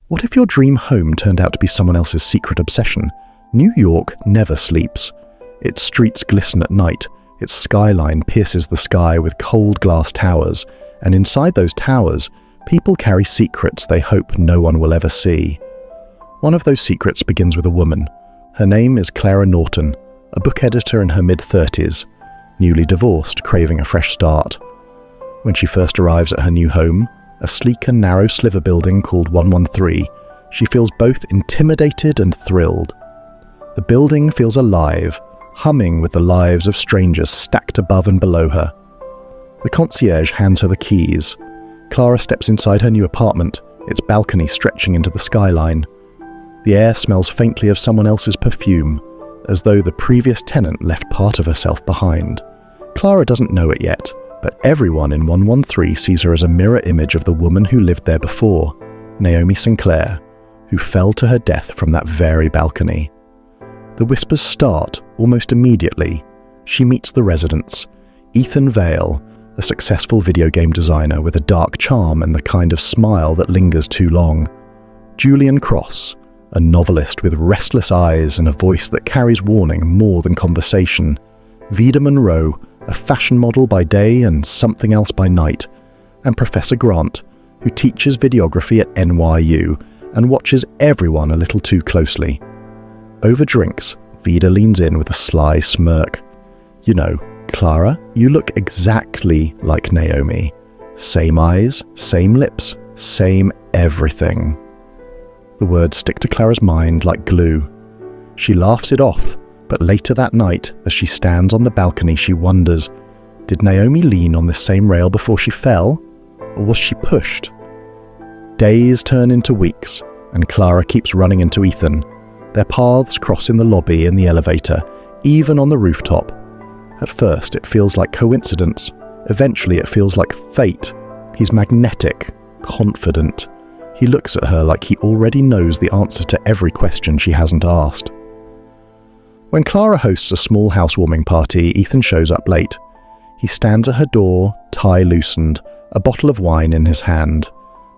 What if your dream home turned out to be someone else's secret obsession? New York never sleeps. Its streets glisten at night, its skyline pierces the sky with cold glass towers, and inside those towers, people carry secrets they hope no one will ever see. One of those secrets begins with a woman. Her name is Clara Norton, a book editor in her mid-30s, newly divorced, craving a fresh start. When she first arrives at her new home, a sleek and narrow Sliver building called 113, she feels both intimidated and thrilled. The building feels alive, humming with the lives of strangers stacked above and below her. The concierge hands her the keys. Clara steps inside her new apartment, its balcony stretching into the skyline. The air smells faintly of someone else's perfume, as though the previous tenant left part of herself behind. Clara doesn't know it yet, but everyone in 113 sees her as a mirror image of the woman who lived there before, Naomi Sinclair, who fell to her death from that very balcony. The whispers start almost immediately. She meets the residents, Ethan Vale, a successful video game designer with a dark charm and the kind of smile that lingers too long. Julian Cross, a novelist with restless eyes and a voice that carries warning more than conversation. Vida Monroe, a fashion model by day and something else by night. And Professor Grant, who teaches videography at NYU and watches everyone a little too closely. Over drinks, Vida leans in with a sly smirk. You know, Clara, you look exactly like Naomi. Same eyes, same lips, same everything. The words stick to Clara's mind like glue. She laughs it off, but later that night, as she stands on the balcony, she wonders, did Naomi lean on this same rail before she fell, or was she pushed? Days turn into weeks, and Clara keeps running into Ethan. Their paths cross in the lobby, in the elevator, even on the rooftop. At first, it feels like coincidence. Eventually, it feels like fate. He's magnetic, confident. He looks at her like he already knows the answer to every question she hasn't asked. When Clara hosts a small housewarming party, Ethan shows up late. He stands at her door, tie loosened, a bottle of wine in his hand.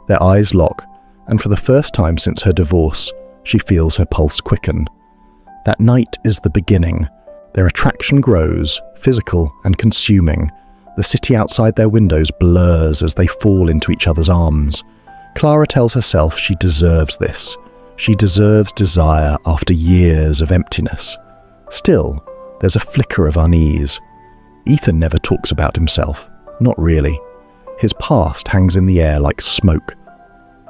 Their eyes lock, and for the first time since her divorce, she feels her pulse quicken. That night is the beginning. Their attraction grows, physical and consuming. The city outside their windows blurs as they fall into each other's arms. Clara tells herself she deserves this. She deserves desire after years of emptiness. Still, there's a flicker of unease. Ethan never talks about himself. Not really. His past hangs in the air like smoke.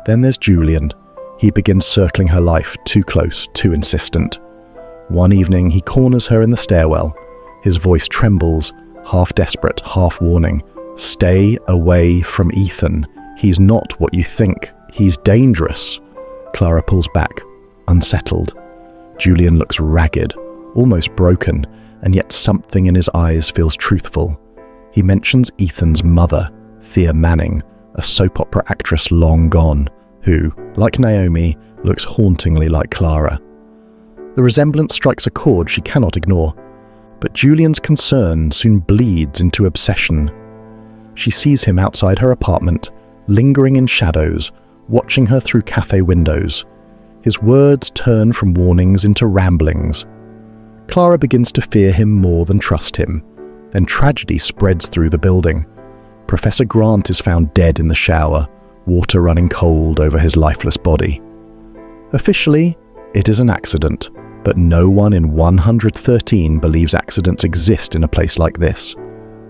Then there's Julian. He begins circling her life, too close, too insistent. One evening, he corners her in the stairwell. His voice trembles, half desperate, half warning. Stay away from Ethan. He's not what you think. He's dangerous. Clara pulls back, unsettled. Julian looks ragged, almost broken, and yet something in his eyes feels truthful. He mentions Ethan's mother, Thea Manning, a soap opera actress long gone, who, like Naomi, looks hauntingly like Clara. The resemblance strikes a chord she cannot ignore, but Julian's concern soon bleeds into obsession. She sees him outside her apartment, lingering in shadows, watching her through cafe windows. His words turn from warnings into ramblings. Clara begins to fear him more than trust him. Then tragedy spreads through the building. Professor Grant is found dead in the shower, water running cold over his lifeless body. Officially, it is an accident, but no one in 113 believes accidents exist in a place like this.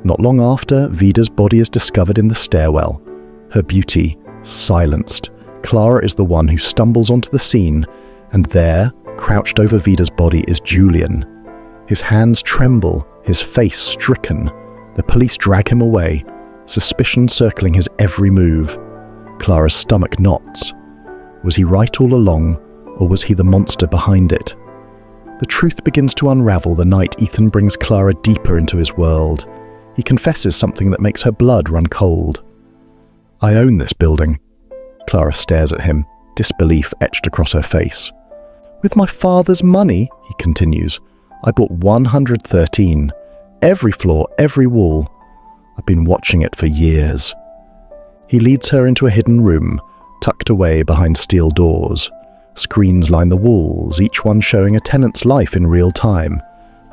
Not long after, Vida's body is discovered in the stairwell. Her beauty silenced. Clara is the one who stumbles onto the scene, and there, crouched over Vida's body, is Julian. His hands tremble, his face stricken. The police drag him away, suspicion circling his every move. Clara's stomach knots. Was he right all along, or was he the monster behind it? The truth begins to unravel the night Ethan brings Clara deeper into his world. He confesses something that makes her blood run cold. I own this building. Clara stares at him, disbelief etched across her face. With my father's money, he continues, I bought 113. Every floor, every wall. I've been watching it for years. He leads her into a hidden room, tucked away behind steel doors. Screens line the walls, each one showing a tenant's life in real time.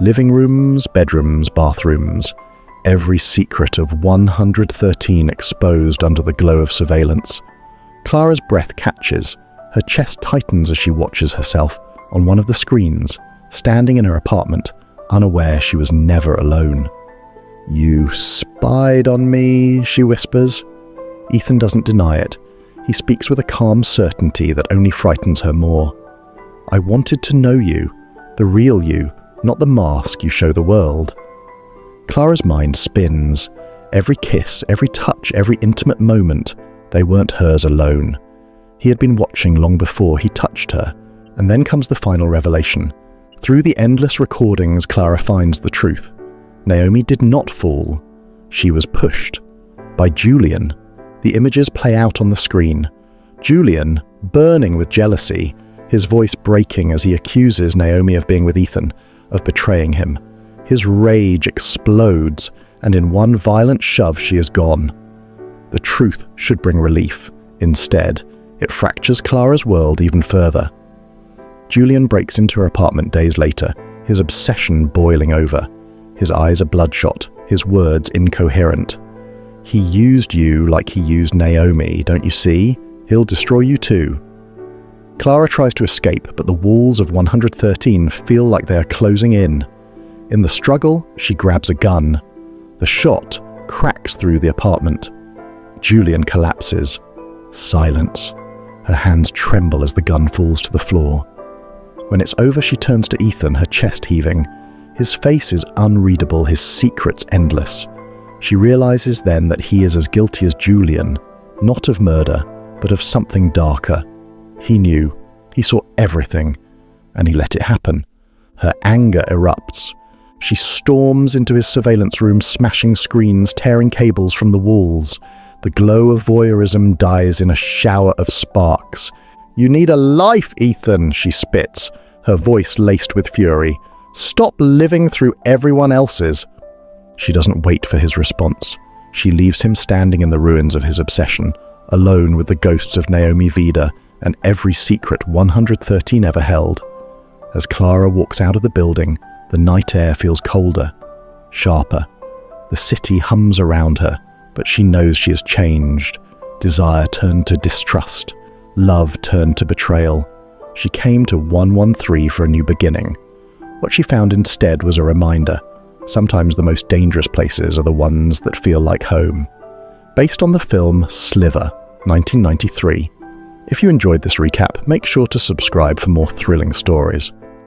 Living rooms, bedrooms, bathrooms. Every secret of 113 exposed under the glow of surveillance. Clara's breath catches. Her chest tightens as she watches herself on one of the screens, standing in her apartment, unaware she was never alone. "You spied on me," she whispers. Ethan doesn't deny it. He speaks with a calm certainty that only frightens her more. "I wanted to know you, the real you, not the mask you show the world." Clara's mind spins. Every kiss, every touch, every intimate moment, they weren't hers alone. He had been watching long before he touched her. And then comes the final revelation. Through the endless recordings, Clara finds the truth. Naomi did not fall. She was pushed. By Julian. The images play out on the screen. Julian, burning with jealousy, his voice breaking as he accuses Naomi of being with Ethan, of betraying him. His rage explodes, and in one violent shove she is gone. The truth should bring relief. Instead, it fractures Clara's world even further. Julian breaks into her apartment days later, his obsession boiling over. His eyes are bloodshot, his words incoherent. "He used you like he used Naomi, don't you see? He'll destroy you too." Clara tries to escape, but the walls of 113 feel like they are closing in. In the struggle, she grabs a gun. The shot cracks through the apartment. Julian collapses. Silence. Her hands tremble as the gun falls to the floor. When it's over, she turns to Ethan, her chest heaving. His face is unreadable, his secrets endless. She realizes then that he is as guilty as Julian, not of murder, but of something darker. He knew. He saw everything, and he let it happen. Her anger erupts. She storms into his surveillance room, smashing screens, tearing cables from the walls. The glow of voyeurism dies in a shower of sparks. "You need a life, Ethan," she spits, her voice laced with fury. "Stop living through everyone else's." She doesn't wait for his response. She leaves him standing in the ruins of his obsession, alone with the ghosts of Naomi Vida and every secret 113 ever held. As Clara walks out of the building, the night air feels colder, sharper. The city hums around her, but she knows she has changed. Desire turned to distrust. Love turned to betrayal. She came to 113 for a new beginning. What she found instead was a reminder. Sometimes the most dangerous places are the ones that feel like home. Based on the film Sliver, 1993. If you enjoyed this recap, make sure to subscribe for more thrilling stories.